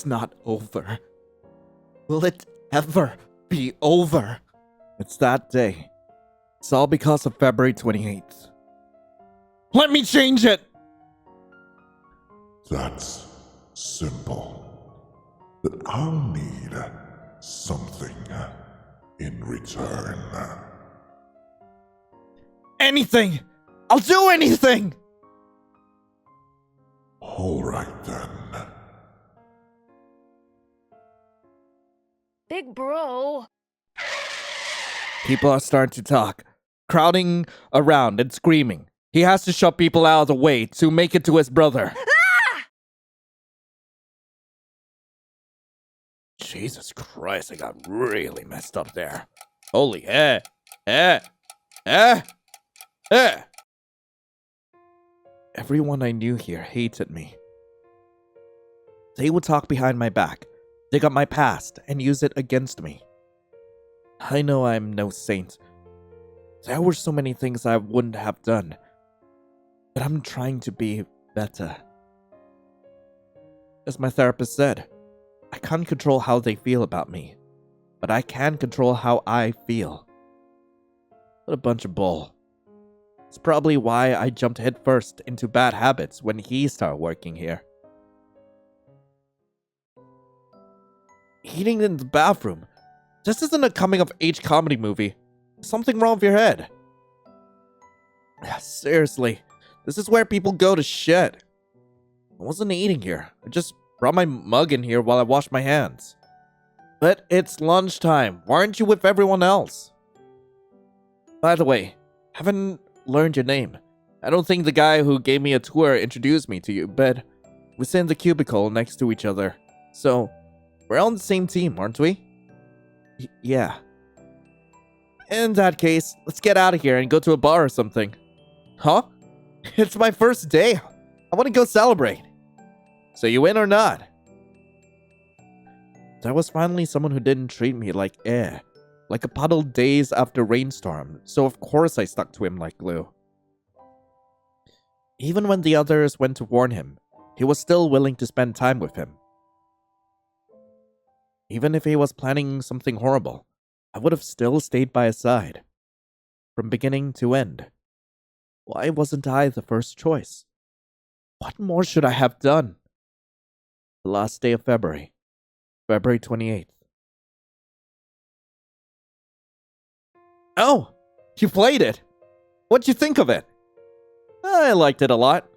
It's not over. Will it ever be over? It's that day. It's all because of February 28th. Let me change it! That's simple. But I'll need something in return. Anything! I'll do anything! Alright then. Big bro. People are starting to talk, crowding around and screaming. He has to shove people out of the way to make it to his brother. Jesus Christ, I got really messed up there. Holy Everyone I knew here hated me. They would talk behind my back, dig up my past, and use it against me. I know I'm no saint. There were so many things I wouldn't have done. But I'm trying to be better. As my therapist said, I can't control how they feel about me, but I can control how I feel. What a bunch of bull. It's probably why I jumped headfirst into bad habits when he started working here. Eating in the bathroom. This isn't a coming-of-age comedy movie. There's something wrong with your head. Seriously, this is where people go to shit. I wasn't eating here. I just brought my mug in here while I washed my hands. But it's lunchtime. Why aren't you with everyone else? By the way, haven't learned your name. I don't think the guy who gave me a tour introduced me to you, but we sit in the cubicle next to each other. So, we're on the same team, aren't we? Yeah. In that case, let's get out of here and go to a bar or something. Huh? It's my first day. I want to go celebrate. So you in or not? There was finally someone who didn't treat me like air. Like a puddle days after rainstorm, so of course I stuck to him like glue. Even when the others went to warn him, he was still willing to spend time with him. Even if he was planning something horrible, I would have still stayed by his side. From beginning to end. Why wasn't I the first choice? What more should I have done? The last day of February. February 28th. Oh! You played it! What'd you think of it? I liked it a lot.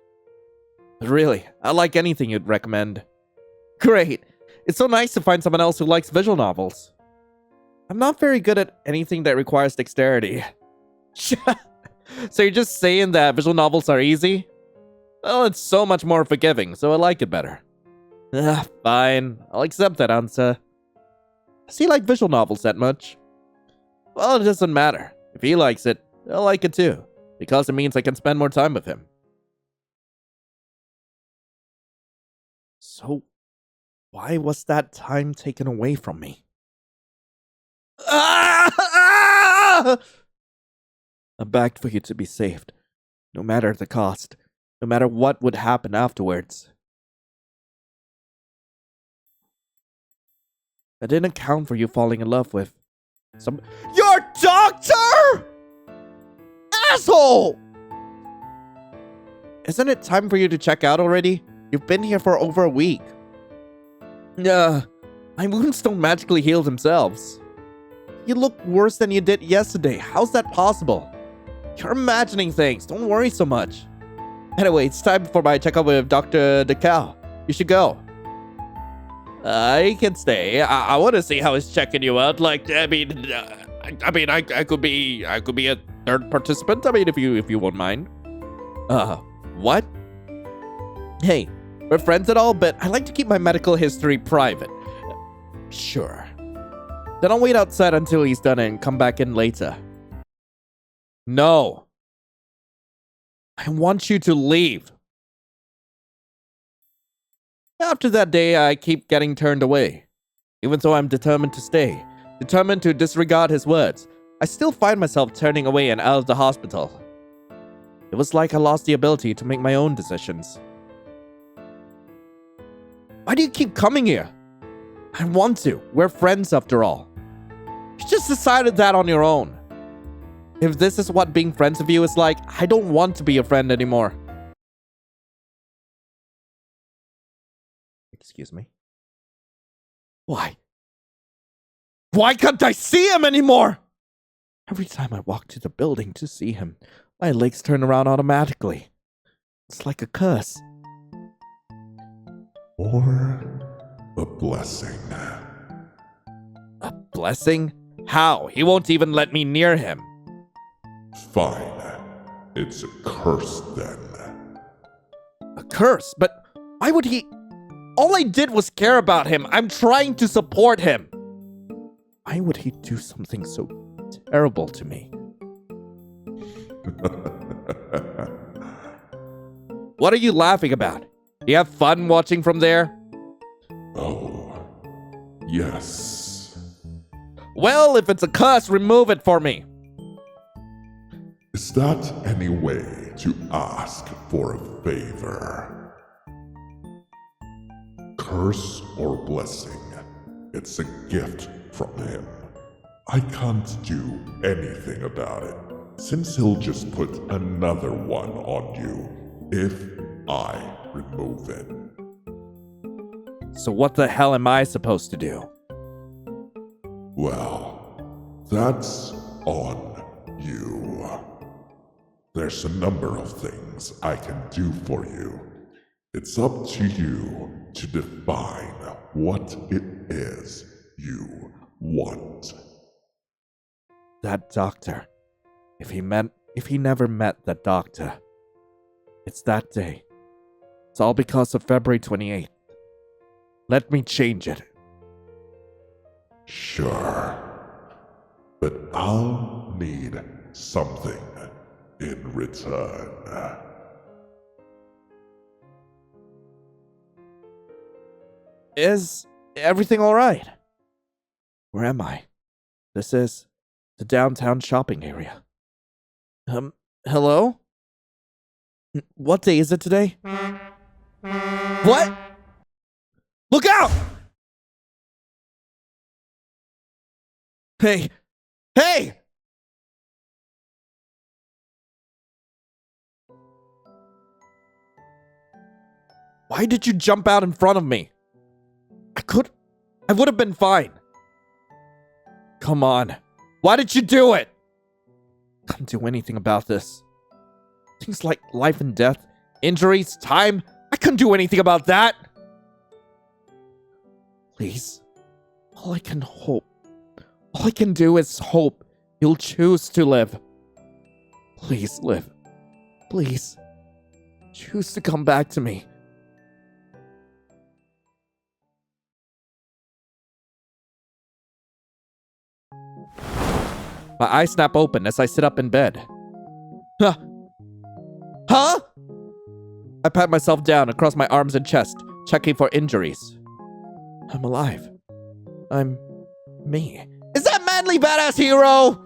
Really, I like anything you'd recommend. Great! It's so nice to find someone else who likes visual novels. I'm not very good at anything that requires dexterity. So you're just saying that visual novels are easy? Well, it's so much more forgiving, so I like it better. Fine. I'll accept that answer. Does he like visual novels that much? Well, it doesn't matter. If he likes it, I'll like it too, because it means I can spend more time with him. So, why was that time taken away from me? I begged for you to be saved, no matter the cost, no matter what would happen afterwards. I didn't account for you falling in love with Your doctor?! Asshole! Isn't it time for you to check out already? You've been here for over a week. My wounds don't magically heal themselves. You look worse than you did yesterday. How's that possible? You're imagining things. Don't worry so much. Anyway, it's time for my checkup with Dr. DeCal. You should go. I can stay. I want to see how he's checking you out. Like, I could be a third participant. I mean, if you won't mind. What? Hey, we're friends and all, but I like to keep my medical history private. Sure. Then I'll wait outside until he's done and come back in later. No. I want you to leave. After that day, I keep getting turned away. Even though I'm determined to stay, determined to disregard his words, I still find myself turning away and out of the hospital. It was like I lost the ability to make my own decisions. Why do you keep coming here? I want to. We're friends after all. You just decided that on your own. If this is what being friends with you is like, I don't want to be your friend anymore. Excuse me? Why? Why can't I see him anymore? Every time I walk to the building to see him, my legs turn around automatically. It's like a curse. Or a blessing. A blessing? How? He won't even let me near him. Fine. It's a curse then. A curse? But why would he... All I did was care about him. I'm trying to support him. Why would he do something so terrible to me? What are you laughing about? Do you have fun watching from there? Oh, yes. Well, if it's a curse, remove it for me. Is that any way to ask for a favor? Curse or blessing, it's a gift from him. I can't do anything about it, since he'll just put another one on you if I remove it. So what the hell am I supposed to do? Well, that's on you. There's a number of things I can do for you. It's up to you to define what it is you want. That doctor. If he never met that doctor, it's that day. It's all because of February 28th. Let me change it. Sure. But I'll need something in return. Is everything alright? Where am I? This is the downtown shopping area. Hello? What day is it today? What? Look out! Hey! Hey! Why did you jump out in front of me? I would have been fine. Come on. Why did you do it? Can't do anything about this. Things like life and death, injuries, time. I couldn't do anything about that. Please. All I can do is hope you'll choose to live. Please live. Please. Choose to come back to me. My eyes snap open as I sit up in bed. Huh? Huh? I pat myself down across my arms and chest, checking for injuries. I'm alive. I'm me. Is that manly badass hero?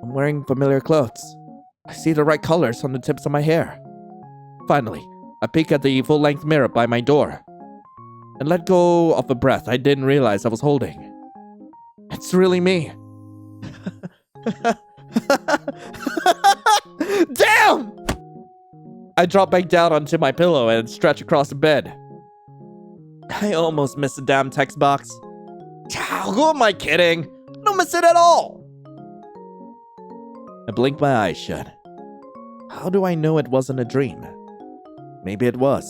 I'm wearing familiar clothes. I see the right colors on the tips of my hair. Finally, I peek at the full-length mirror by my door and let go of a breath I didn't realize I was holding. It's really me. Damn! I drop back down onto my pillow and stretch across the bed. I almost missed the damn text box. Who am I kidding? I don't miss it at all. I blink my eyes shut. How do I know it wasn't a dream? Maybe it was.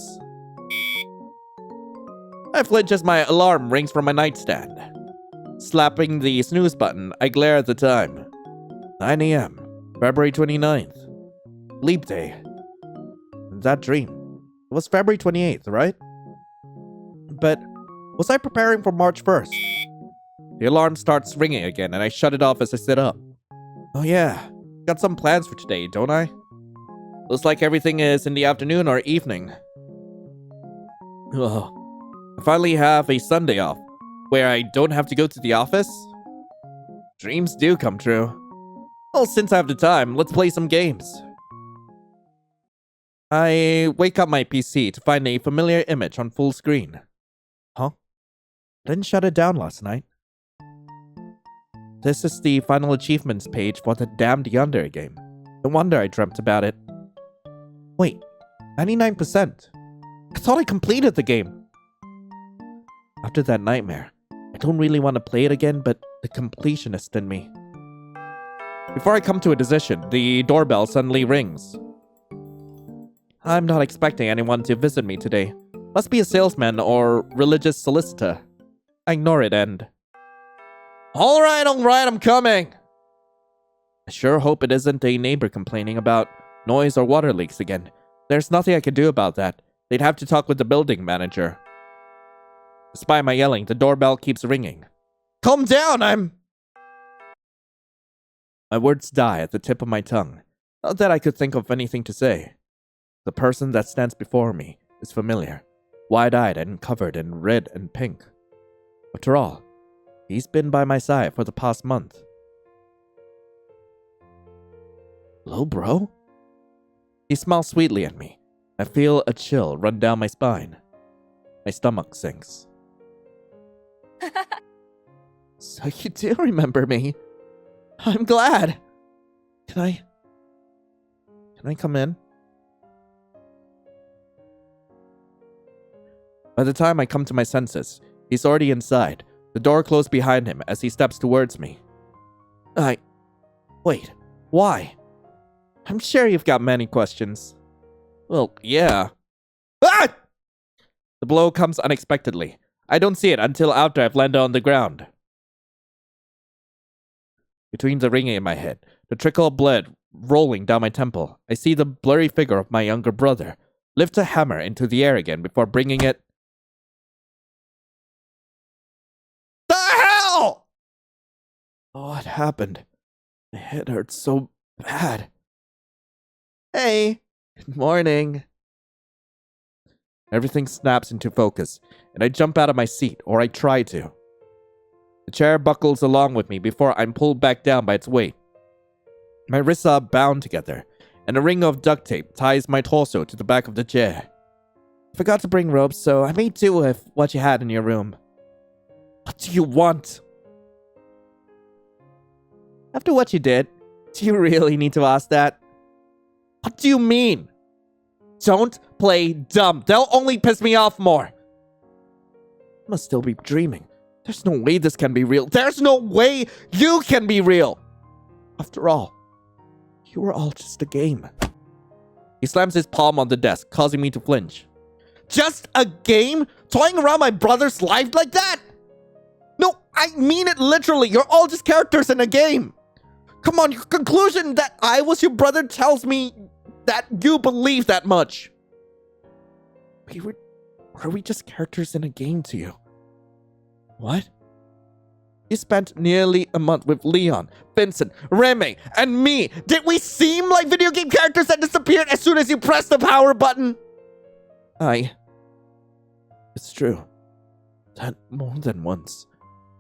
I flinch as my alarm rings from my nightstand. Slapping the snooze button, I glare at the time. 9 a.m., February 29th. Leap day. That dream. It was February 28th, right? But was I preparing for March 1st? The alarm starts ringing again and I shut it off as I sit up. Oh yeah, got some plans for today, don't I? Looks like everything is in the afternoon or evening. Oh, I finally have a Sunday off where I don't have to go to the office. Dreams do come true. Well, since I have the time, let's play some games. I wake up my PC to find a familiar image on full screen. Huh? I didn't shut it down last night. This is the final achievements page for the damned Yandere game. No wonder I dreamt about it. Wait, 99%. I thought I completed the game. After that nightmare, I don't really want to play it again, but the completionist in me. Before I come to a decision, the doorbell suddenly rings. I'm not expecting anyone to visit me today. Must be a salesman or religious solicitor. I ignore it and... Alright, I'm coming! I sure hope it isn't a neighbor complaining about noise or water leaks again. There's nothing I can do about that. They'd have to talk with the building manager. Despite my yelling, the doorbell keeps ringing. Calm down, My words die at the tip of my tongue. Not that I could think of anything to say. The person that stands before me is familiar, wide-eyed and covered in red and pink. After all, he's been by my side for the past month. Hello, bro? He smiles sweetly at me. I feel a chill run down my spine. My stomach sinks. So you do remember me. I'm glad. Can I come in? By the time I come to my senses, he's already inside. The door closed behind him as he steps towards me. Wait, why? I'm sure you've got many questions. Well, yeah. Ah! The blow comes unexpectedly. I don't see it until after I've landed on the ground. Between the ringing in my head, the trickle of blood rolling down my temple, I see the blurry figure of my younger brother lift a hammer into the air again before bringing it. The hell! What happened? My head hurts so bad. Hey, good morning. Everything snaps into focus, and I jump out of my seat, or I try to. The chair buckles along with me before I'm pulled back down by its weight. My wrists are bound together, and a ring of duct tape ties my torso to the back of the chair. I forgot to bring ropes, so I made do with what you had in your room. What do you want? After what you did, do you really need to ask that? What do you mean? Don't play dumb. They'll only piss me off more. I must still be dreaming. There's no way this can be real. There's no way you can be real. After all, you were all just a game. He slams his palm on the desk, causing me to flinch. Just a game? Toying around my brother's life like that? No, I mean it literally. You're all just characters in a game. Come on, your conclusion that I was your brother tells me that you believe that much. Were we just characters in a game to you? What? You spent nearly a month with Leon, Vincent, Remy, and me. Did we seem like video game characters that disappeared as soon as you pressed the power button? It's true. That more than once.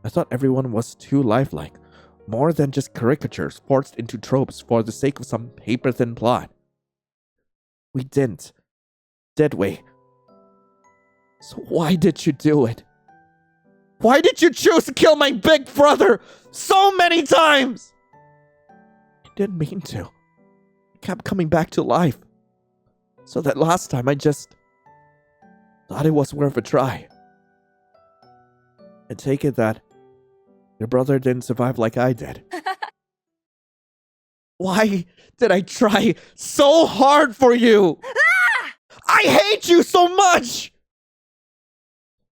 I thought everyone was too lifelike. More than just caricatures forced into tropes for the sake of some paper-thin plot. We didn't. Did we? So why did you do it? Why did you choose to kill my big brother so many times? I didn't mean to. I kept coming back to life. So that last time I just thought it was worth a try. I take it that your brother didn't survive like I did. Why did I try so hard for you? I hate you so much!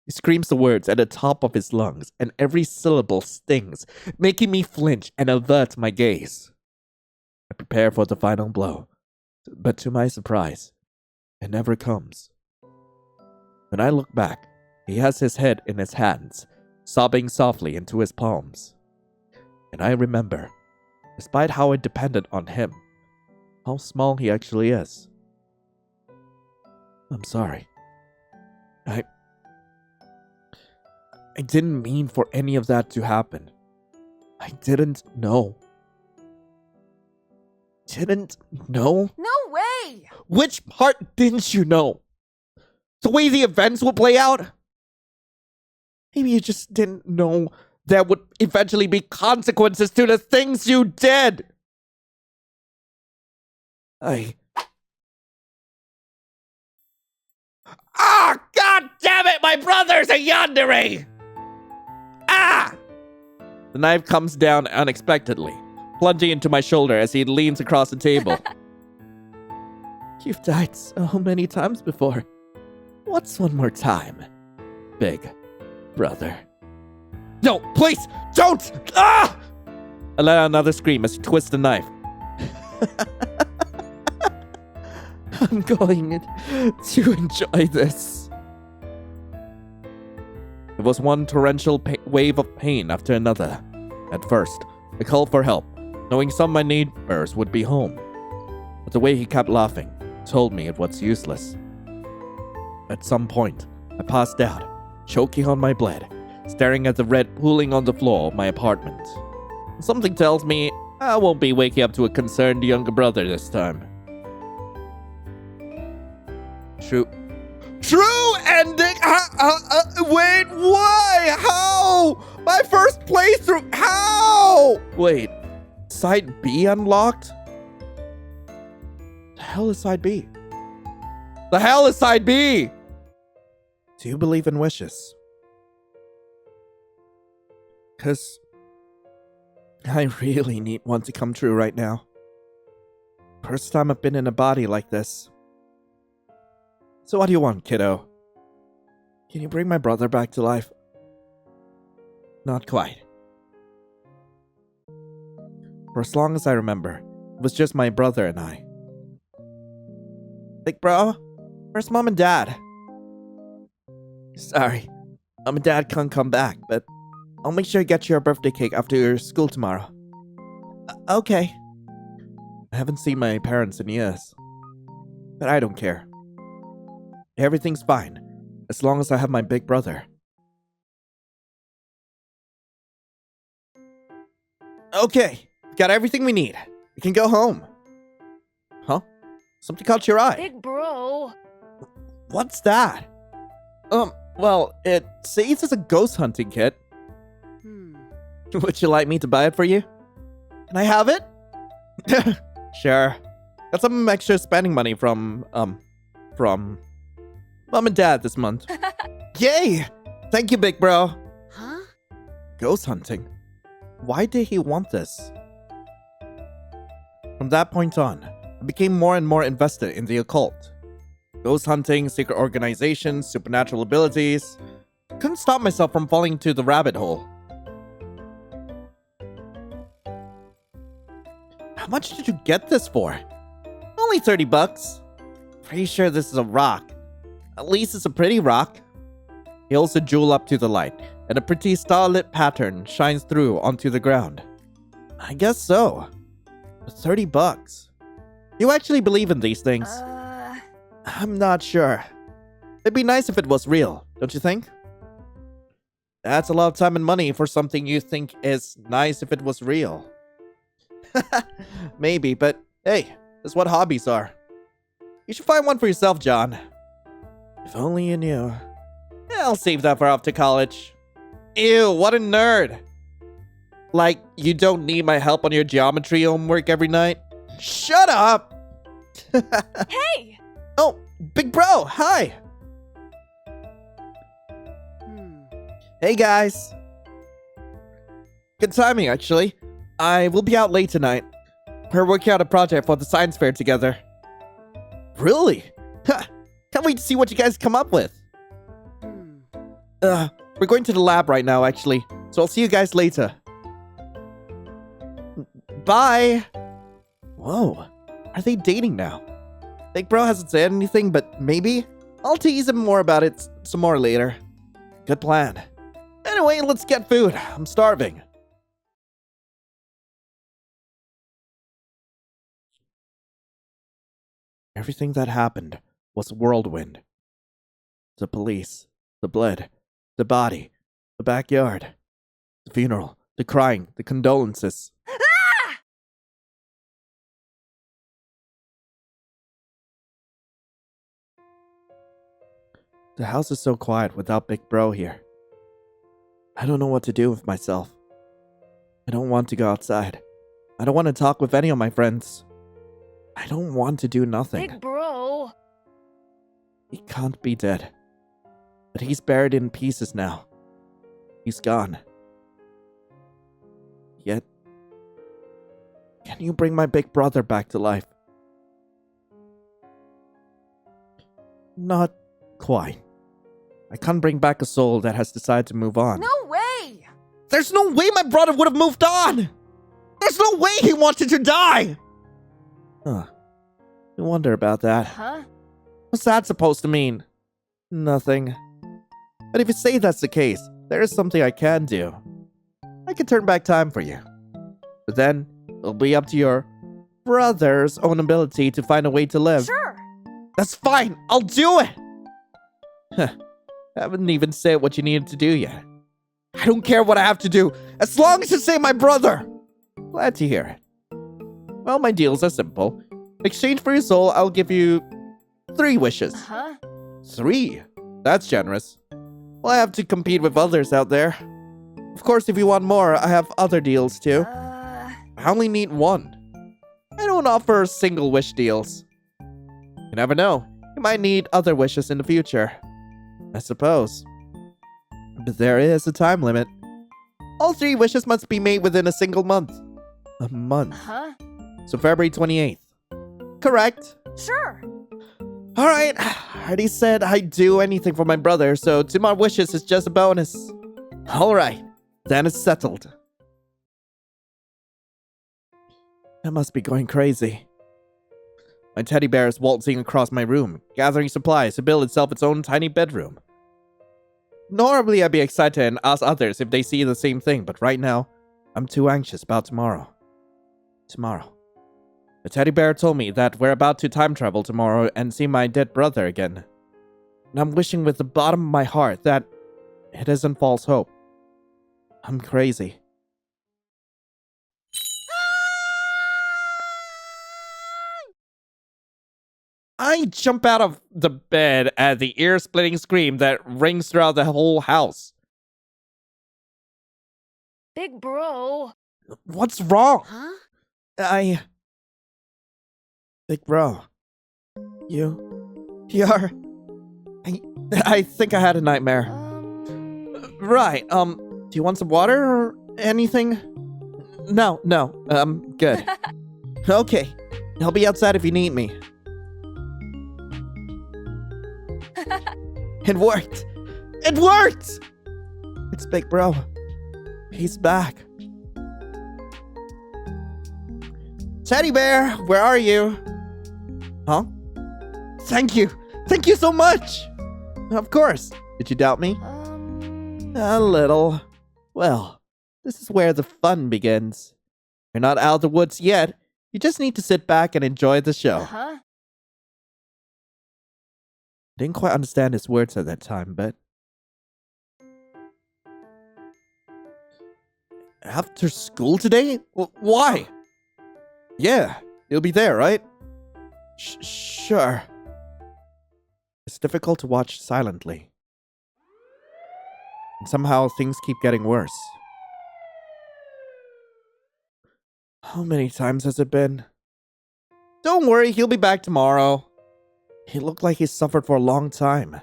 He screams the words at the top of his lungs, and every syllable stings, making me flinch and avert my gaze. I prepare for the final blow, but to my surprise, it never comes. When I look back, he has his head in his hands, sobbing softly into his palms. And I remember, despite how I depended on him, how small he actually is. I'm sorry. I didn't mean for any of that to happen. I didn't know. Didn't know? No way! Which part didn't you know? The way the events will play out? I Maybe you just didn't know there would eventually be consequences to the things you did. Ah, god damn it, my brother's a yandere! Ah! The knife comes down unexpectedly, plunging into my shoulder as he leans across the table. You've died so many times before. What's one more time, big brother? No, please, don't! Ah! I let out another scream as he twists the knife. I'm going to enjoy this. It was one torrential wave of pain after another. At first, I called for help, knowing some of my neighbors would be home. But the way he kept laughing told me it was useless. At some point, I passed out, choking on my blood, staring at the red pooling on the floor of my apartment. Something tells me I won't be waking up to a concerned younger brother this time. True ending? Wait, why? How? My first playthrough? How? Wait, Side B unlocked? The hell is Side B? The hell is Side B? Do you believe in wishes? Because I really need one to come true right now. First time I've been in a body like this. So what do you want, kiddo? Can you bring my brother back to life? Not quite. For as long as I remember, it was just my brother and I. Big bro, where's mom and dad? Sorry, mom and dad can't come back, but I'll make sure I get you a birthday cake after your school tomorrow. Okay. I haven't seen my parents in years, but I don't care. Everything's fine, as long as I have my big brother. Okay, got everything we need. We can go home. Huh? Something caught your eye. Big bro. What's that? Well, it says it's a ghost hunting kit. Would you like me to buy it for you? Can I have it? Sure. Got some extra spending money from Mom and Dad this month. Yay! Thank you, big bro. Huh? Ghost hunting? Why did he want this? From that point on, I became more and more invested in the occult. Ghost hunting, secret organizations, supernatural abilities. Couldn't stop myself from falling into the rabbit hole. How much did you get this for? Only 30 bucks. Pretty sure this is a rock. At least it's a pretty rock. He holds the jewel up to the light, and a pretty starlit pattern shines through onto the ground. I guess so. But 30 bucks. You actually believe in these things? I'm not sure. It'd be nice if it was real, don't you think? That's a lot of time and money for something you think is nice if it was real. Maybe, but hey, that's what hobbies are. You should find one for yourself, John. If only you knew. I'll save that for after college. Ew, what a nerd. Like, you don't need my help on your geometry homework every night? Shut up! Hey! Oh, big bro, hi! Hey guys! Good timing, actually. I will be out late tonight. We're working out a project for the science fair together. Really? Can't wait to see what you guys come up with. We're going to the lab right now, actually. So I'll see you guys later. Bye! Whoa, are they dating now? Big bro hasn't said anything, but maybe? I'll tease him more about it some more later. Good plan. Anyway, let's get food. I'm starving. Everything that happened was a whirlwind. The police, the blood, the body, the backyard, the funeral, the crying, the condolences. The house is so quiet without Big Bro here. I don't know what to do with myself. I don't want to go outside. I don't want to talk with any of my friends. I don't want to do nothing. Big bro. He can't be dead. But he's buried in pieces now. He's gone. Yet, can you bring my big brother back to life? Not quite. I can't bring back a soul that has decided to move on. No way. There's no way my brother would have moved on! There's no way he wanted to die! Huh. I wonder about that. Huh? What's that supposed to mean? Nothing. But if you say that's the case, there is something I can do. I can turn back time for you. But then, it'll be up to your brother's own ability to find a way to live. Sure. That's fine! I'll do it! Huh. Haven't even said what you needed to do yet. I don't care what I have to do, as long as you save my brother! Glad to hear it. Well, my deals are simple. In exchange for your soul, I'll give you 3 wishes. Huh? 3? That's generous. Well, I have to compete with others out there. Of course, if you want more, I have other deals too. I only need 1. I don't offer single wish deals. You never know. You might need other wishes in the future. I suppose. But there is a time limit. All 3 wishes must be made within a single month. A month. Huh? So February 28th. Correct. Sure. Alright, I already said I'd do anything for my brother, so 2 more wishes is just a bonus. Alright, then it's settled. That must be going crazy. My teddy bear is waltzing across my room, gathering supplies to build itself its own tiny bedroom. Normally I'd be excited and ask others if they see the same thing, but right now, I'm too anxious about tomorrow. Tomorrow. The teddy bear told me that we're about to time travel tomorrow and see my dead brother again. And I'm wishing with the bottom of my heart that it isn't false hope. I'm crazy. I jump out of the bed at the ear-splitting scream that rings throughout the whole house. Big bro. What's wrong? Huh? Big bro. You're... I think I had a nightmare. Right, do you want some water or anything? No, good. Okay, I'll be outside if you need me. It worked! It worked! It's Big Bro. He's back. Teddy Bear, where are you? Huh? Thank you! Thank you so much! Of course. Did you doubt me? A little. Well, this is where the fun begins. You're not out of the woods yet. You just need to sit back and enjoy the show. Uh-huh. Didn't quite understand his words at that time, but... After school today? Why? Yeah, you'll be there, right? Sure. It's difficult to watch silently. And somehow things keep getting worse. How many times has it been? Don't worry, he'll be back tomorrow. He looked like he suffered for a long time.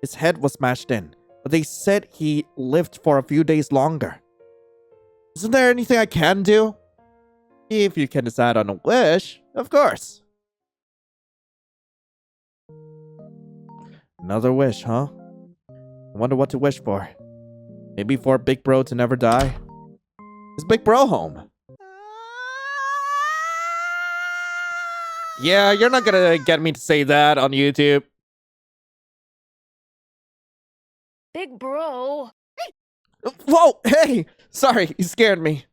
His head was smashed in, but they said he lived for a few days longer. Isn't there anything I can do? If you can decide on a wish, of course. Another wish, huh? I wonder what to wish for. Maybe for Big Bro to never die? Is Big Bro home? Yeah, you're not gonna get me to say that on YouTube. Big bro. Whoa, hey! Sorry, you scared me.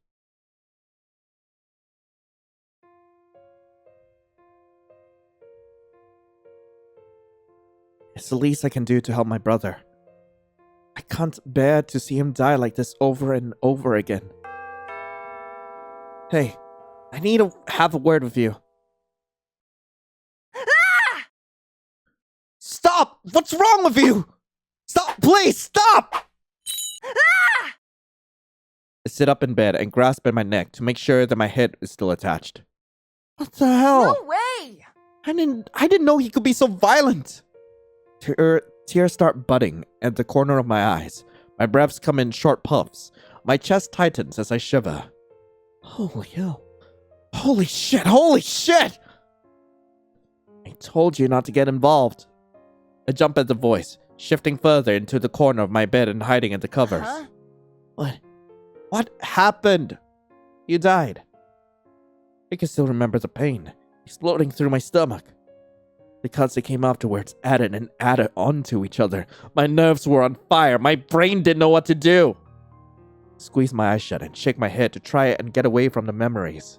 It's the least I can do to help my brother. I can't bear to see him die like this over and over again. Hey, I need to have a word with you. Ah! Stop! What's wrong with you? Stop! Please, stop! Ah! sit up in bed and grasp at my neck to make sure that my head is still attached. What the hell? No way! I didn't know he could be so violent. Tears start budding at the corner of my eyes. My breaths come in short puffs. My chest tightens as I shiver. Holy hell. Holy shit! Holy shit! I told you not to get involved. I jump at the voice, shifting further into the corner of my bed and hiding at the covers. What happened? You died. I can still remember the pain exploding through my stomach. The cuts that came afterwards added and added onto each other. My nerves were on fire. My brain didn't know what to do. Squeeze my eyes shut and shake my head to try and get away from the memories.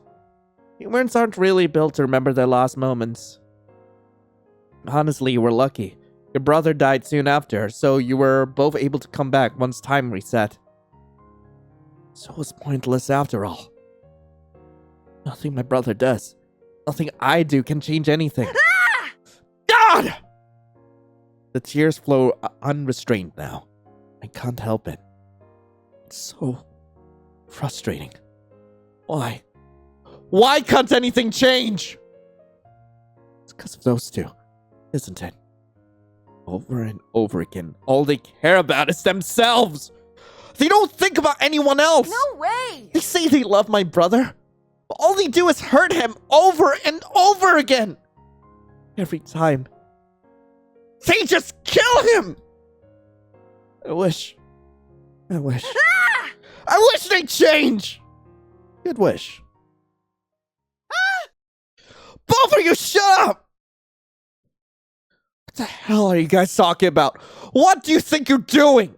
Humans aren't really built to remember their last moments. Honestly, you were lucky. Your brother died soon after, so you were both able to come back once time reset. So it was pointless after all. Nothing my brother does, nothing I do can change anything. God! The tears flow unrestrained now. I can't help it. It's so frustrating. Why? Why can't anything change? It's because of those two, isn't it? Over and over again, all they care about is themselves. They don't think about anyone else. No way! They say they love my brother, but all they do is hurt him over and over again. Every time. They just kill him! I wish I wish they'd change! Good wish. Both of you shut up! What the hell are you guys talking about? What do you think you're doing?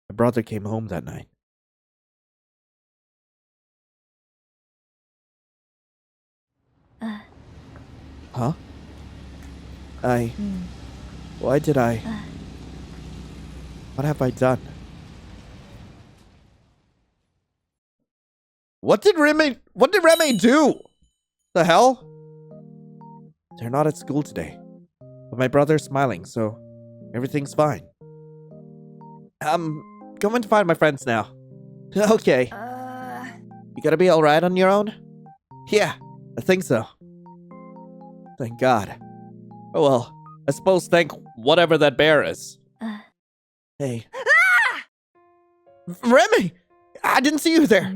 My brother came home that night. Huh? Why did I? What have I done? What did Remy do? The hell? They're not at school today. But my brother's smiling, so everything's fine. Going to find my friends now. Okay. You gonna be alright on your own? Yeah, I think so. Thank God. Oh well, I suppose thank whatever that bear is. Hey. Remy! I didn't see you there.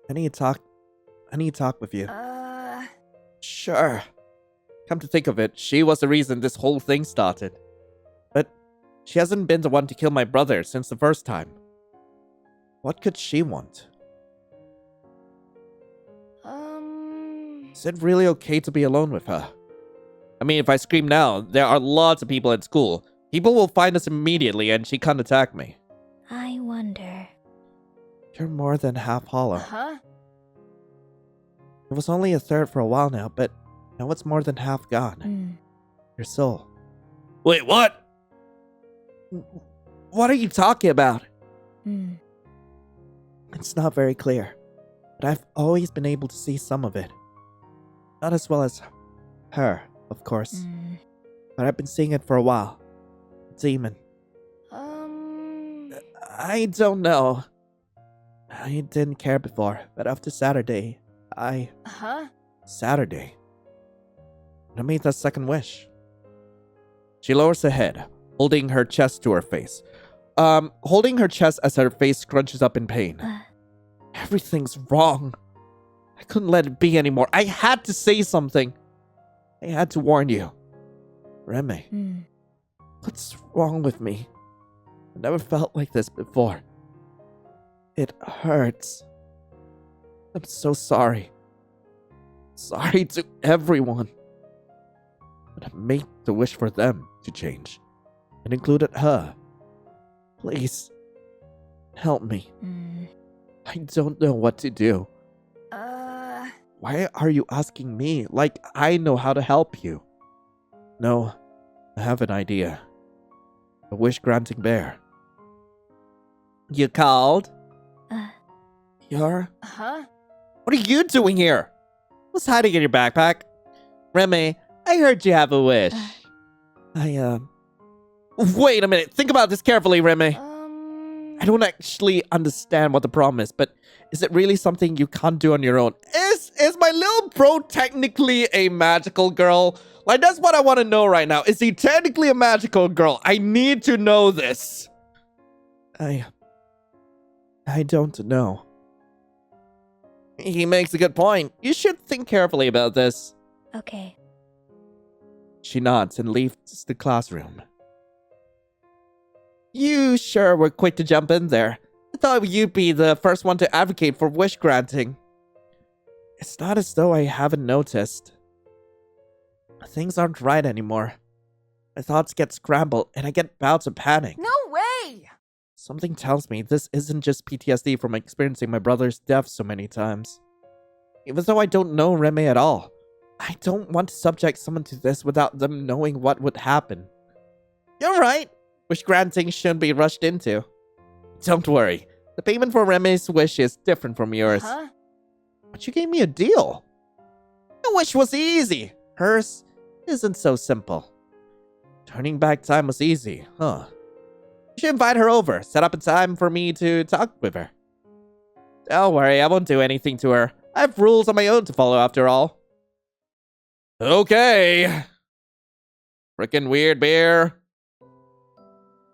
I need to talk with you. Sure. Come to think of it, she was the reason this whole thing started. But she hasn't been the one to kill my brother since the first time. What could she want? Is it really okay to be alone with her? I mean, if I scream now, there are lots of people at school. People will find us immediately and she can't attack me. I wonder. You're more than half hollow. It was only a third for a while now, but now it's more than half gone. Your soul. Wait, what? What are you talking about? It's not very clear, but I've always been able to see some of it. Not as well as her, of course. But I've been seeing it for a while. Demon. I don't know. I didn't care before, but after Saturday, Saturday. I made that second wish. She lowers her head, holding her chest to her face. Holding her chest as her face scrunches up in pain. Everything's wrong. I couldn't let it be anymore. I had to say something. I had to warn you. Remy, what's wrong with me? I never felt like this before. It hurts. I'm so sorry. Sorry to everyone. But I made the wish for them to change. It included her. Please, help me. I don't know what to do. Why are you asking me like I know how to help you? No, I have an idea. A wish-granting bear. You called? You're? What are you doing here? What's hiding in your backpack? Remy, I heard you have a wish. Wait a minute. Think about this carefully, Remy. I don't actually understand what the problem is, but is it really something you can't do on your own? Is my little bro technically a magical girl? Like, that's what I want to know right now. Is he technically a magical girl? I need to know this. I don't know. He makes a good point. You should think carefully about this. Okay. She nods and leaves the classroom. You sure were quick to jump in there. I thought you'd be the first one to advocate for wish granting. It's not as though I haven't noticed. Things aren't right anymore. My thoughts get scrambled and I get bouts of panic. No way! Something tells me this isn't just PTSD from experiencing my brother's death so many times. Even though I don't know Reme at all, I don't want to subject someone to this without them knowing what would happen. You're right. Wish granting shouldn't be rushed into. Don't worry. The payment for Reme's wish is different from yours. Huh? But you gave me a deal. Your wish was easy. Hers isn't so simple. Turning back time was easy, huh? You should invite her over. Set up a time for me to talk with her. Don't worry, I won't do anything to her. I have rules on my own to follow after all. Okay. Frickin' weird bear.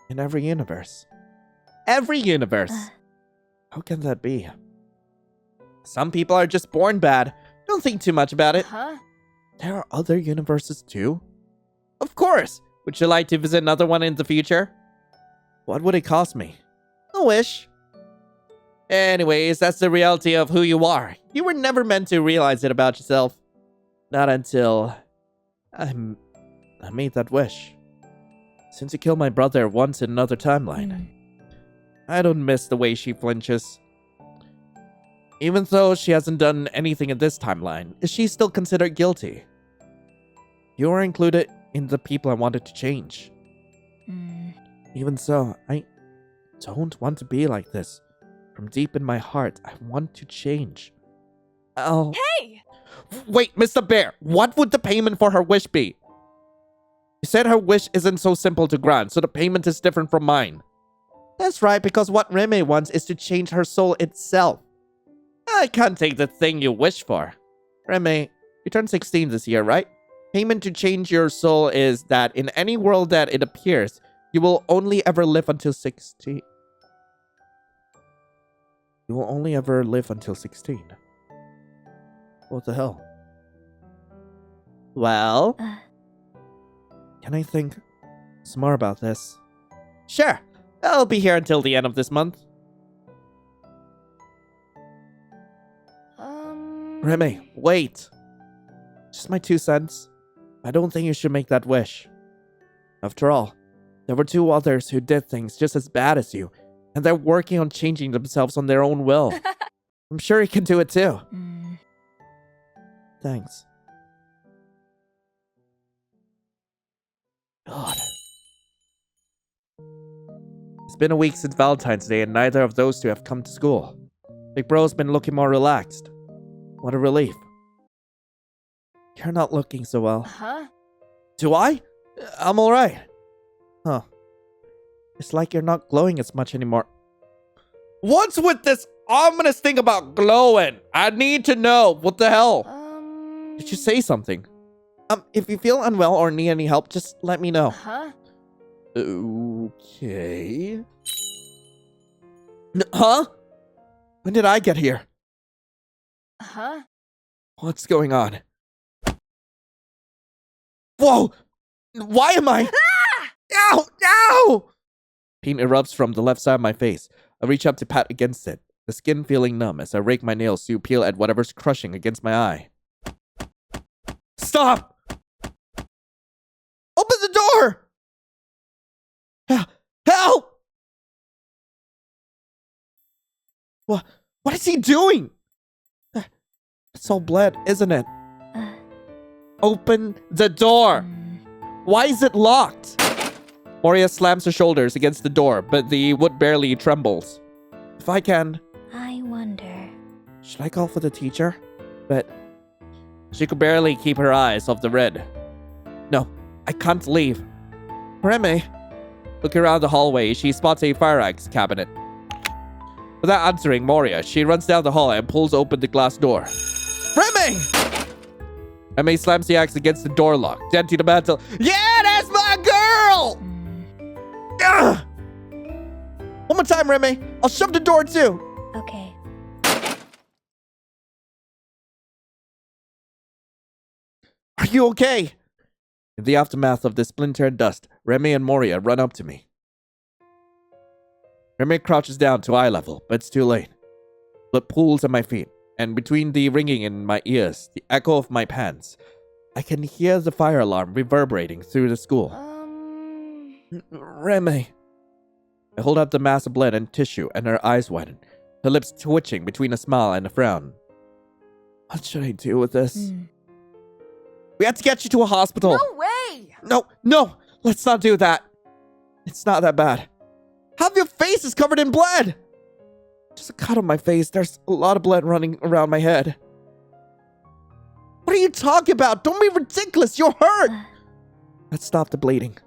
In every universe. Every universe. How can that be? Some people are just born bad. Don't think too much about it. Huh? There are other universes too? Of course! Would you like to visit another one in the future? What would it cost me? A wish. Anyways, that's the reality of who you are. You were never meant to realize it about yourself. Not until I made that wish. Since you killed my brother once in another timeline, I don't miss the way she flinches. Even though she hasn't done anything in this timeline, is she still considered guilty? You are included in the people I wanted to change. Even so, I don't want to be like this. From deep in my heart, I want to change. Hey! Wait, Mr. Bear, what would the payment for her wish be? You said her wish isn't so simple to grant, so the payment is different from mine. That's right, because what Reme wants is to change her soul itself. I can't take the thing you wish for. Reme, you turned 16 this year, right? Payment to change your soul is that in any world that it appears, you will only ever live until 16. You will only ever live until 16. What the hell? Well? Can I think some more about this? Sure. I'll be here until the end of this month. Reme, wait. Just my 2 cents. I don't think you should make that wish. After all, there were 2 others who did things just as bad as you, and they're working on changing themselves on their own will. I'm sure you can do it too. Thanks. God. It's been a week since Valentine's Day and neither of those 2 have come to school. Big Bro's been looking more relaxed. What a relief. You're not looking so well. Huh? Do I? I'm alright. Huh. It's like you're not glowing as much anymore. What's with this ominous thing about glowing? I need to know. What the hell? Did you say something? If you feel unwell or need any help, just let me know. Huh? Okay. Huh? When did I get here? Huh? What's going on? Whoa! Why am I? Ow! Ow! Pain erupts from the left side of my face. I reach up to pat against it, the skin feeling numb as I rake my nails to peel at whatever's crushing against my eye. Stop! Open the door! Help! What is he doing? It's all bled, isn't it? Open the door! Why is it locked? Moria slams her shoulders against the door, but the wood barely trembles. If I can... I wonder. Should I call for the teacher? But she could barely keep her eyes off the red. No, I can't leave. Reme. Looking around the hallway, she spots a fire axe cabinet. Without answering Moria, she runs down the hall and pulls open the glass door. Remy! Remy slams the axe against the door lock, denting the mantle. Yeah, that's my girl! Ugh! One more time, Remy. I'll shove the door too. Okay. Are you okay? In the aftermath of the splinter and dust, Remy and Moria run up to me. Remy crouches down to eye level, but it's too late. Blood pools at my feet, and between the ringing in my ears, the echo of my pants, I can hear the fire alarm reverberating through the school. Remy. I hold up the mass of blood and tissue, and her eyes widen, her lips twitching between a smile and a frown. What should I do with this? We have to get you to a hospital. No way! No, let's not do that. It's not that bad. Half your face is covered in blood. Just a cut on my face. There's a lot of blood running around my head. What are you talking about? Don't be ridiculous. You're hurt. Let's stop the bleeding.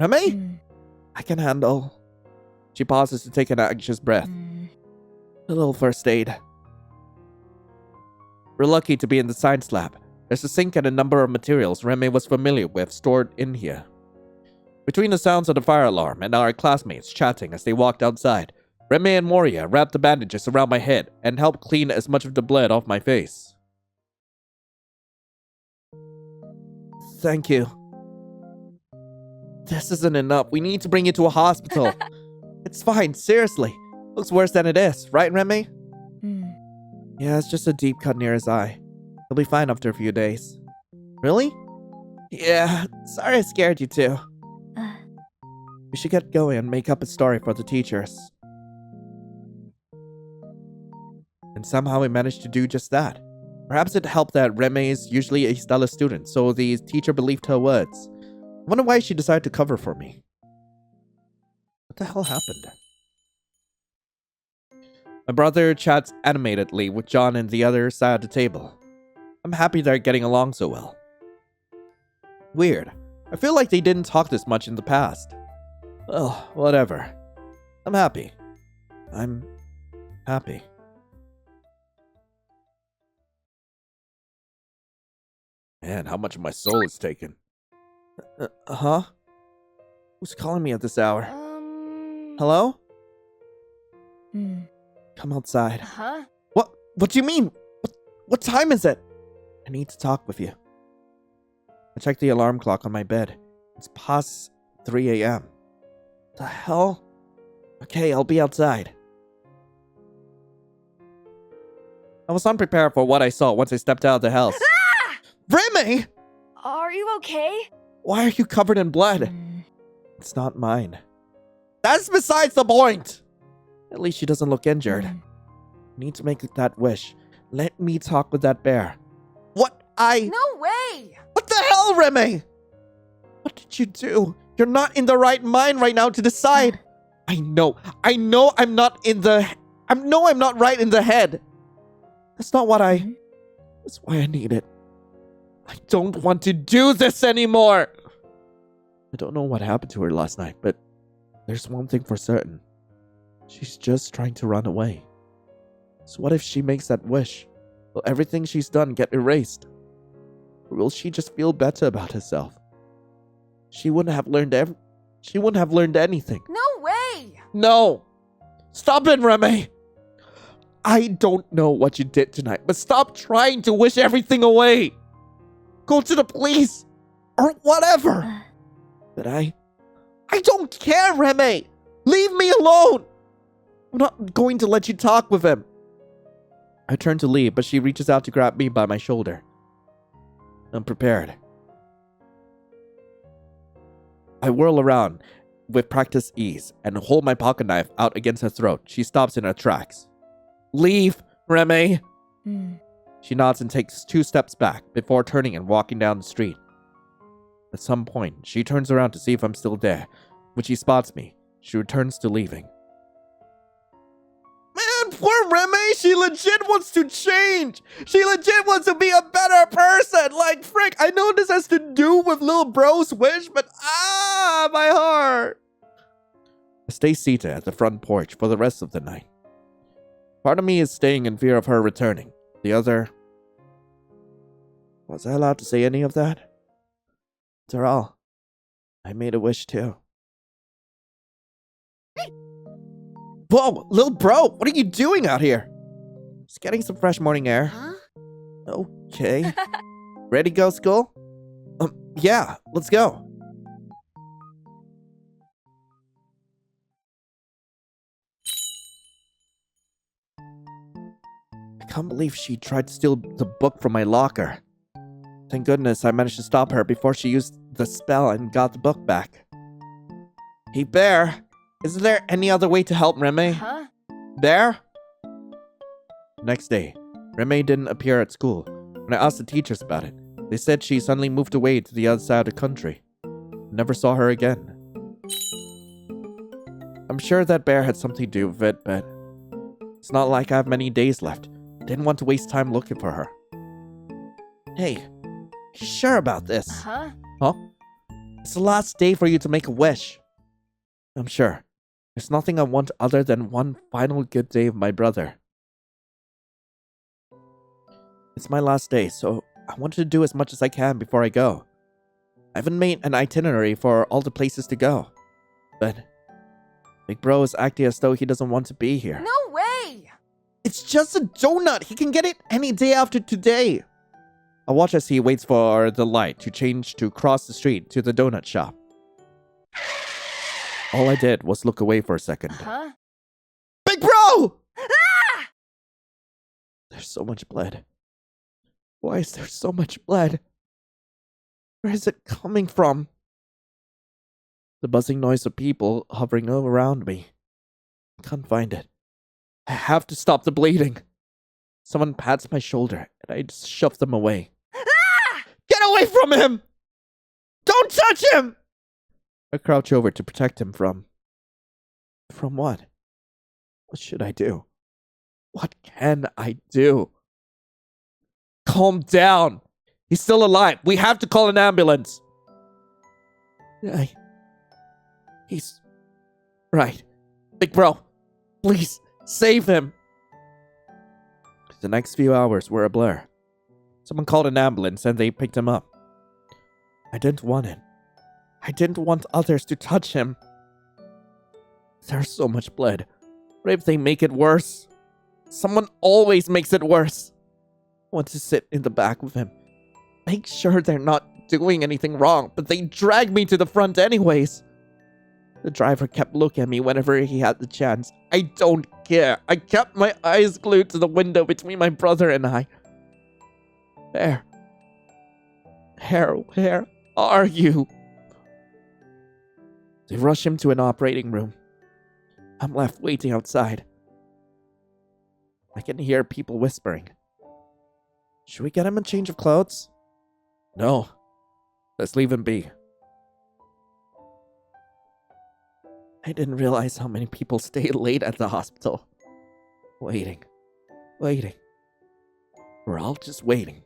Remy? I can handle. She pauses to take an anxious breath. A little first aid. We're lucky to be in the science lab. There's a sink and a number of materials Remy was familiar with stored in here. Between the sounds of the fire alarm and our classmates chatting as they walked outside, Remy and Moria wrapped the bandages around my head and helped clean as much of the blood off my face. Thank you. This isn't enough. We need to bring you to a hospital. It's fine, seriously. Looks worse than it is, right, Remy? Yeah, it's just a deep cut near his eye. He'll be fine after a few days. Really? Yeah, sorry I scared you too. We should get going and make up a story for the teachers. And somehow we managed to do just that. Perhaps it helped that Remy is usually a stellar student, so the teacher believed her words. I wonder why she decided to cover for me. What the hell happened? My brother chats animatedly with John on the other side of the table. I'm happy they're getting along so well. Weird. I feel like they didn't talk this much in the past. Well, whatever. I'm happy. I'm happy. Man, how much of my soul is taken? Huh? Who's calling me at this hour? Hello? Come outside. Huh? What do you mean? What time is it? I need to talk with you. I checked the alarm clock on my bed. It's past 3 a.m. The hell? Okay, I'll be outside. I was unprepared for what I saw once I stepped out of the house. Ah! Remy! Are you okay? Why are you covered in blood? It's not mine. That's besides the point! At least she doesn't look injured. I need to make that wish. Let me talk with that bear. No way! What the hell, Remy? What did you do? You're not in the right mind right now to decide. I know I'm not right in the head. That's not what that's why I need it. I don't want to do this anymore. I don't know what happened to her last night, but there's one thing for certain. She's just trying to run away. So what if she makes that wish? Will everything she's done get erased? Or will she just feel better about herself? She wouldn't have learned anything. No way! No! Stop it, Remy! I don't know what you did tonight, but stop trying to wish everything away! Go to the police! Or whatever! But I don't care, Remy! Leave me alone! I'm not going to let you talk with him. I turn to leave, but she reaches out to grab me by my shoulder. I'm prepared. I whirl around with practiced ease and hold my pocket knife out against her throat. She stops in her tracks. Leave, Remy! She nods and takes 2 steps back before turning and walking down the street. At some point, she turns around to see if I'm still there. When she spots me, she returns to leaving. Man, poor Remy! She legit wants to change! She legit wants to be a better person! Like, frick, I know this has to do with little bro's wish, but my heart! I stay seated at the front porch for the rest of the night. Part of me is staying in fear of her returning. The other... Was I allowed to say any of that? After all, I made a wish too. Whoa, little bro, what are you doing out here? Just getting some fresh morning air. Huh? Okay. Ready to go, school? Yeah, let's go. I can't believe she tried to steal the book from my locker. Thank goodness I managed to stop her before she used the spell and got the book back. Hey, Bear, is there any other way to help Remy? Huh? Bear? Next day, Remy didn't appear at school. When I asked the teachers about it, they said she suddenly moved away to the other side of the country. Never saw her again. I'm sure that Bear had something to do with it, but it's not like I have many days left. I didn't want to waste time looking for her. Hey, you sure about this? Huh? Huh? It's the last day for you to make a wish. I'm sure. There's nothing I want other than one final good day of my brother. It's my last day, so I wanted to do as much as I can before I go. I haven't made an itinerary for all the places to go. But Big Bro is acting as though he doesn't want to be here. No way! It's just a donut! He can get it any day after today! I watch as he waits for the light to change to cross the street to the donut shop. All I did was look away for a second. Huh? Big Bro! Ah! There's so much blood. Why is there so much blood? Where is it coming from? The buzzing noise of people hovering around me. I can't find it. I have to stop the bleeding. Someone pats my shoulder, and I just shove them away. Ah! Get away from him! Don't touch him! I crouch over to protect him from... From what? What should I do? What can I do? Calm down. He's still alive. We have to call an ambulance. He's... Right. Big Bro, please, save him. The next few hours were a blur. Someone called an ambulance and they picked him up. I didn't want it. I didn't want others to touch him. There's so much blood. What if they make it worse? Someone always makes it worse. I want to sit in the back with him. Make sure they're not doing anything wrong, but they drag me to the front anyways. The driver kept looking at me whenever he had the chance. I don't care. I kept my eyes glued to the window between my brother and I. Where are you? They rush him to an operating room. I'm left waiting outside. I can hear people whispering. Should we get him a change of clothes? No. Let's leave him be. I didn't realize how many people stay late at the hospital. Waiting. We're all just waiting.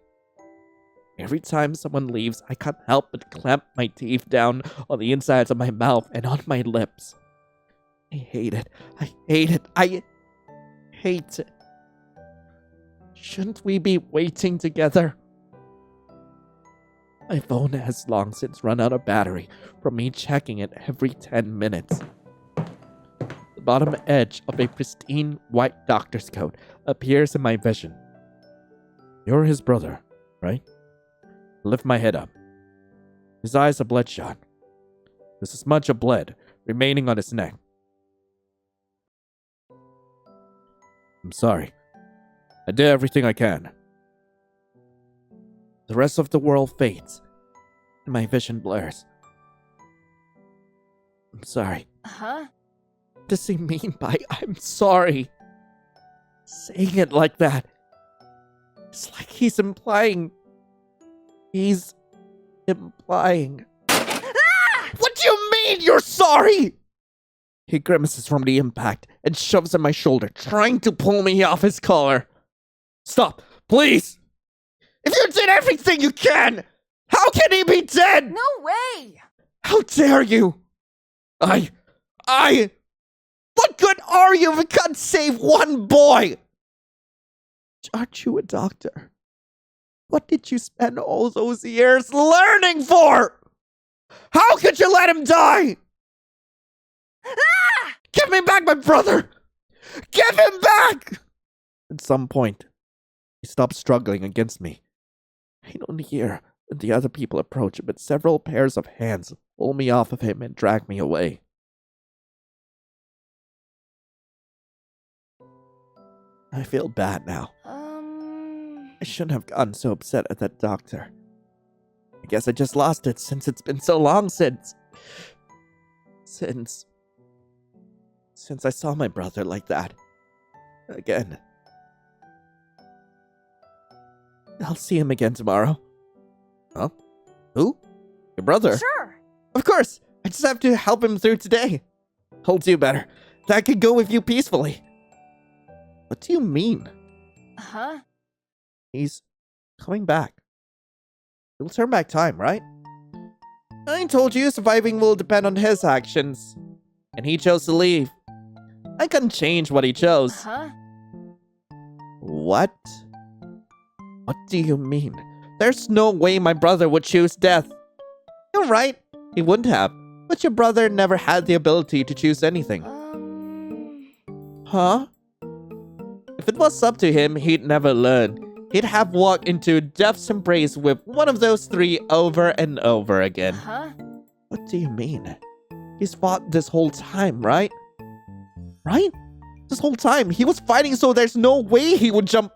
Every time someone leaves, I can't help but clamp my teeth down on the insides of my mouth and on my lips. I hate it. I hate it. Shouldn't we be waiting together? My phone has long since run out of battery from me checking it every 10 minutes. The bottom edge of a pristine white doctor's coat appears in my vision. You're his brother, right? I lift my head up. His eyes are bloodshot. There's a smudge of blood remaining on his neck. I'm sorry. I did everything I can. The rest of the world fades, and my vision blurs. I'm sorry. Huh? What does he mean by I'm sorry? Saying it like that. It's like he's implying. What do you mean you're sorry? He grimaces from the impact and shoves at my shoulder, trying to pull me off his collar. Stop, please! If you did everything you can, how can he be dead? No way! How dare you? What good are you if you can't save one boy? Aren't you a doctor? What did you spend all those years learning for? How could you let him die? Give me back my brother! Give him back! At some point, he stopped struggling against me. I don't hear when the other people approach, but several pairs of hands pull me off of him and drag me away. I feel bad now. I shouldn't have gotten so upset at that doctor. I guess I just lost it since it's been so long since I saw my brother like that. Again. I'll see him again tomorrow. Huh? Who? Your brother? Sure. Of course! I just have to help him through today. I'll do better. That could go with you peacefully. What do you mean? Huh? He's coming back. He'll turn back time, right? I told you surviving will depend on his actions. And he chose to leave. I couldn't change what he chose. Huh? What? What do you mean? There's no way my brother would choose death. You're right. He wouldn't have. But your brother never had the ability to choose anything. Huh? If it was up to him, he'd never learn. He'd have walked into death's embrace with one of those three over and over again. Huh? What do you mean? He's fought this whole time, right? Right? This whole time, he was fighting, so there's no way he would jump.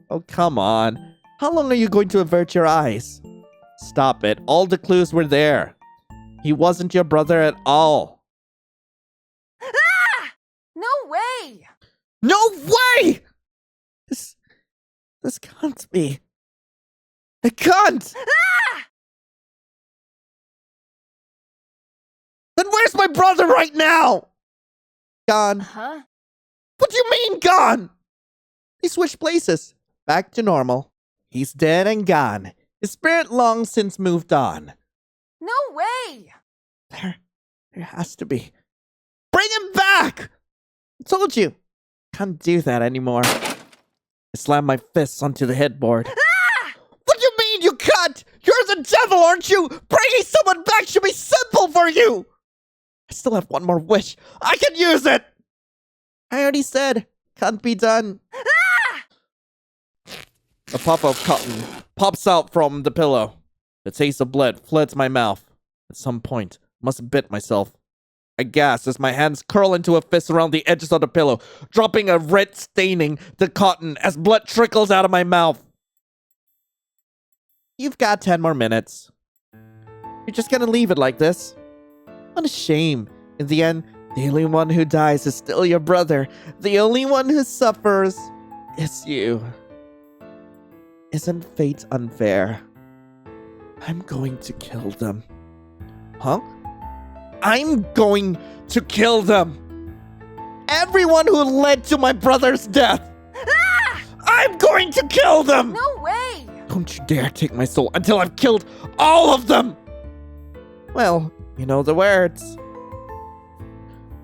Oh, come on. How long are you going to avert your eyes? Stop it. All the clues were there. He wasn't your brother at all. No way! No way! This can't be. It can't! Then where's my brother right now? Gone. Huh? What do you mean gone? They switched places. Back to normal. He's dead and gone. His spirit long since moved on. No way! There has to be. Bring him back! I told you. Can't do that anymore. I slammed my fists onto the headboard. What do you mean you can't? You're the devil, aren't you? Bringing someone back should be simple for you. I still have one more wish. I can use it. I already said, can't be done. A puff of cotton pops out from the pillow. The taste of blood floods my mouth. At some point, must have bit myself. I gasp as my hands curl into a fist around the edges of the pillow, dropping a red staining the cotton as blood trickles out of my mouth. You've got 10 more minutes. You're just gonna leave it like this? What a shame. In the end, the only one who dies is still your brother. The only one who suffers is you. Isn't fate unfair? I'm going to kill them. Huh? I'm going to kill them. Everyone who led to my brother's death. I'm going to kill them. No way! Don't you dare take my soul until I've killed all of them. Well, you know the words.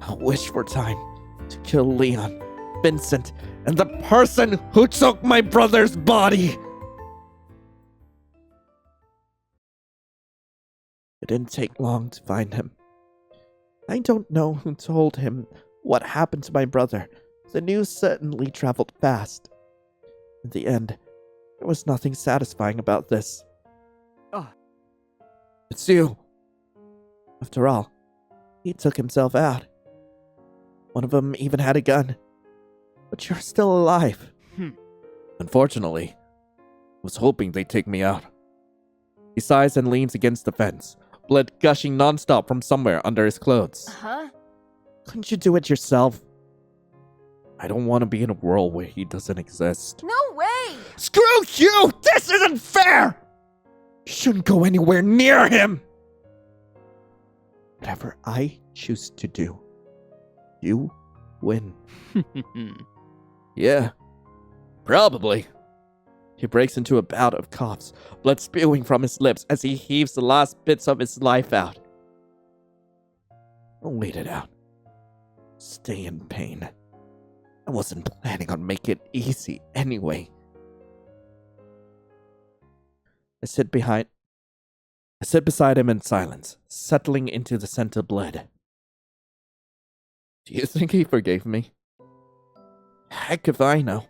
I'll wish for time to kill Leon, Vincent, and the person who took my brother's body. It didn't take long to find him. I don't know who told him what happened to my brother. The news certainly traveled fast. In the end, there was nothing satisfying about this. It's you. After all, he took himself out. One of them even had a gun. But you're still alive. Unfortunately, I was hoping they'd take me out. He sighs and leans against the fence, blood gushing nonstop from somewhere under his clothes. Huh? Couldn't you do it yourself? I don't want to be in a world where he doesn't exist. No way! Screw you! This isn't fair! You shouldn't go anywhere near him! Whatever I choose to do, you win. Yeah, probably. He breaks into a bout of coughs, blood spewing from his lips as he heaves the last bits of his life out. Don't wait it out. Stay in pain. I wasn't planning on making it easy anyway. I sit beside him in silence, settling into the scent of blood. Do you think he forgave me? Heck if I know.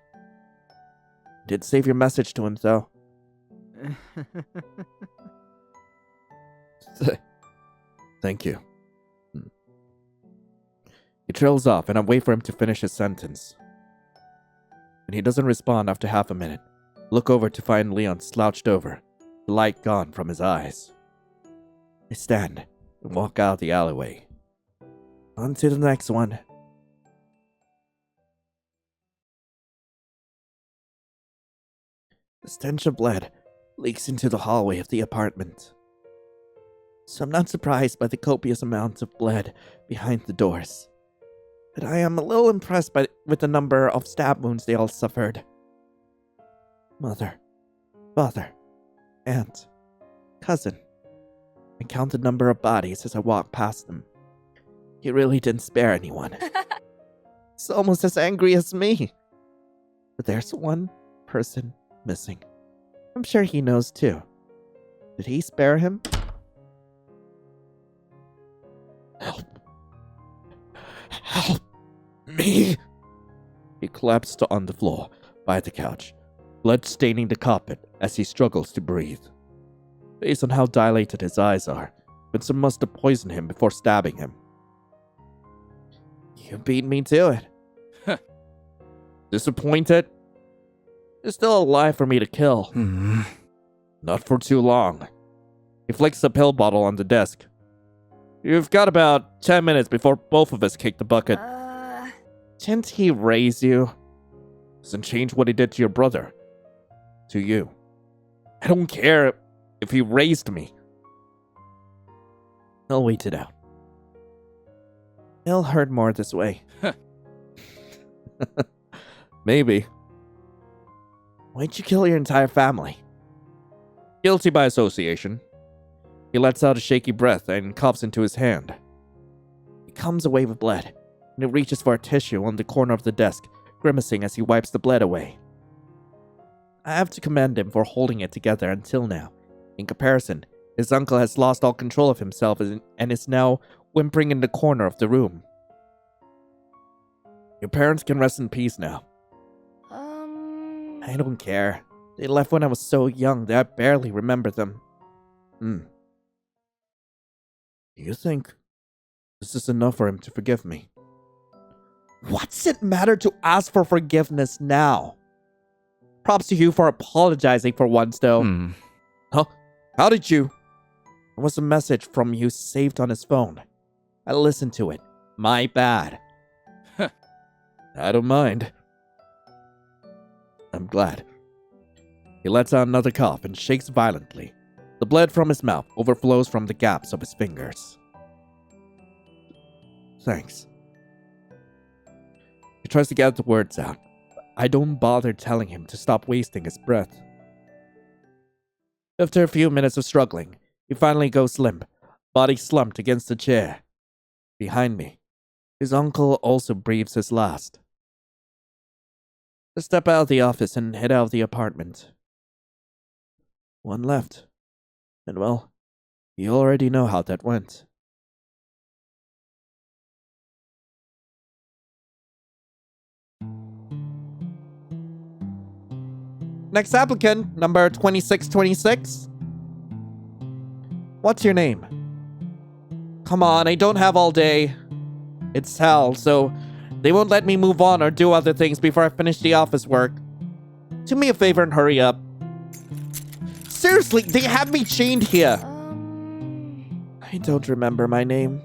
Did save your message to him, though. Thank you. He trails off, and I wait for him to finish his sentence. When he doesn't respond after half a minute, look over to find Leon slouched over, the light gone from his eyes. I stand and walk out the alleyway. On to the next one. The stench of blood leaks into the hallway of the apartment. So I'm not surprised by the copious amounts of blood behind the doors. But I am a little impressed with the number of stab wounds they all suffered. Mother, father, aunt, cousin. I count the number of bodies as I walk past them. He really didn't spare anyone. He's almost as angry as me. But there's one person missing. I'm sure he knows too. Did he spare him? Help. Help me. He collapsed on the floor by the couch, blood staining the carpet as he struggles to breathe. Based on how dilated his eyes are, Vincent must have poisoned him before stabbing him. You beat me to it. Disappointed? You're still alive for me to kill. Not for too long. He flicks the pill bottle on the desk. You've got about 10 minutes before both of us kick the bucket. Didn't he raise you? Doesn't change what he did to your brother. To you. I don't care if he raised me. I'll wait it out. It'll hurt more this way. Maybe. Why'd you kill your entire family? Guilty by association. He lets out a shaky breath and coughs into his hand. He comes away with blood, and he reaches for a tissue on the corner of the desk, grimacing as he wipes the blood away. I have to commend him for holding it together until now. In comparison, his uncle has lost all control of himself and is now whimpering in the corner of the room. Your parents can rest in peace now. I don't care. They left when I was so young that I barely remember them. Do you think this is enough for him to forgive me? What's it matter to ask for forgiveness now? Props to you for apologizing for once, though. Huh? How did you? There was a message from you saved on his phone. I listened to it. My bad. I don't mind. I'm glad. He lets out another cough and shakes violently. The blood from his mouth overflows from the gaps of his fingers. Thanks. He tries to get the words out. I don't bother telling him to stop wasting his breath. After a few minutes of struggling, he finally goes limp, body slumped against the chair. Behind me, his uncle also breathes his last. I step out of the office and head out of the apartment. One left. And well, you already know how that went. Next applicant, number 2626. What's your name? Come on, I don't have all day. It's hell, so they won't let me move on or do other things before I finish the office work. Do me a favor and hurry up. Seriously, they have me chained here. I don't remember my name.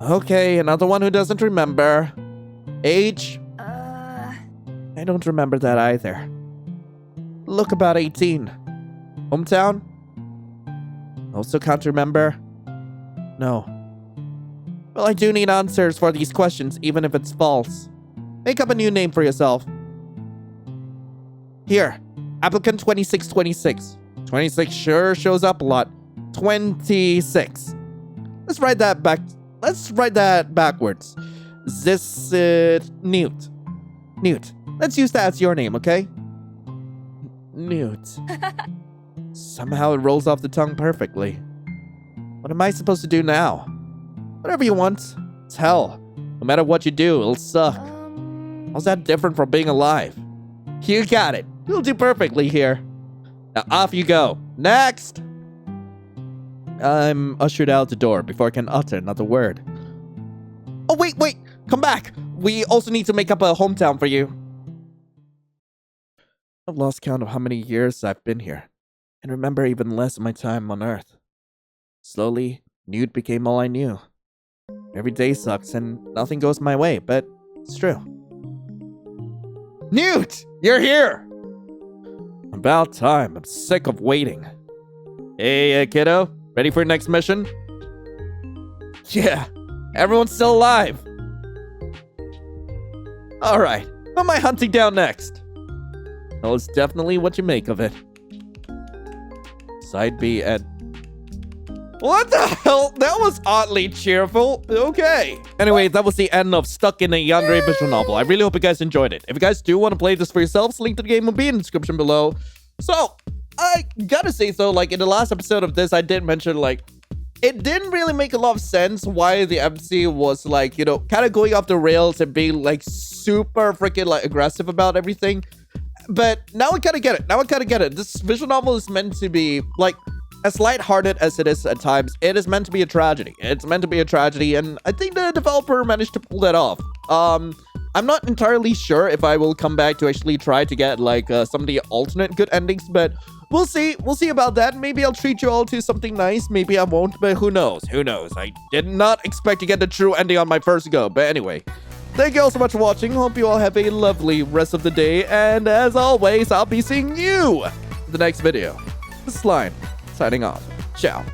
Okay, another one who doesn't remember. Age? I don't remember that either. Look about 18. Hometown? Also can't remember. No. Well, I do need answers for these questions, even if it's false. Make up a new name for yourself. Here, applicant 2626. 26 sure shows up a lot. 26. Let's write that backwards. This Newt. Newt. Let's use that as your name, okay? Newt. Somehow it rolls off the tongue perfectly. What am I supposed to do now? Whatever you want. It's hell. No matter what you do, it'll suck. How's that different from being alive? You got it. You'll do perfectly here. Now off you go. Next! I'm ushered out the door before I can utter another word. Oh, wait! Come back! We also need to make up a hometown for you. I've lost count of how many years I've been here, and remember even less of my time on Earth. Slowly, Newt became all I knew. Every day sucks and nothing goes my way, but it's true. Newt! You're here! About time. I'm sick of waiting. Hey, kiddo. Ready for your next mission? Yeah. Everyone's still alive. Alright. What am I hunting down next? Well, it's definitely what you make of it. Side B at... What the hell? That was oddly cheerful. Okay. Anyway, that was the end of Stuck in a Yandere visual novel. I really hope you guys enjoyed it. If you guys do want to play this for yourselves, link to the game will be in the description below. So, I gotta say so, like, in the last episode of this, I did mention, like, it didn't really make a lot of sense why the MC was, like, you know, kind of going off the rails and being, like, super freaking, like, aggressive about everything. But now I kind of get it. This visual novel is meant to be, like, as lighthearted as it is at times, it is meant to be a tragedy. It's meant to be a tragedy, and I think the developer managed to pull that off. I'm not entirely sure if I will come back to actually try to get, like, some of the alternate good endings, but we'll see. We'll see about that. Maybe I'll treat you all to something nice. Maybe I won't, but who knows? Who knows? I did not expect to get the true ending on my first go, but anyway. Thank you all so much for watching. Hope you all have a lovely rest of the day, and as always, I'll be seeing you in the next video. This is EpyksLion, signing off. Ciao.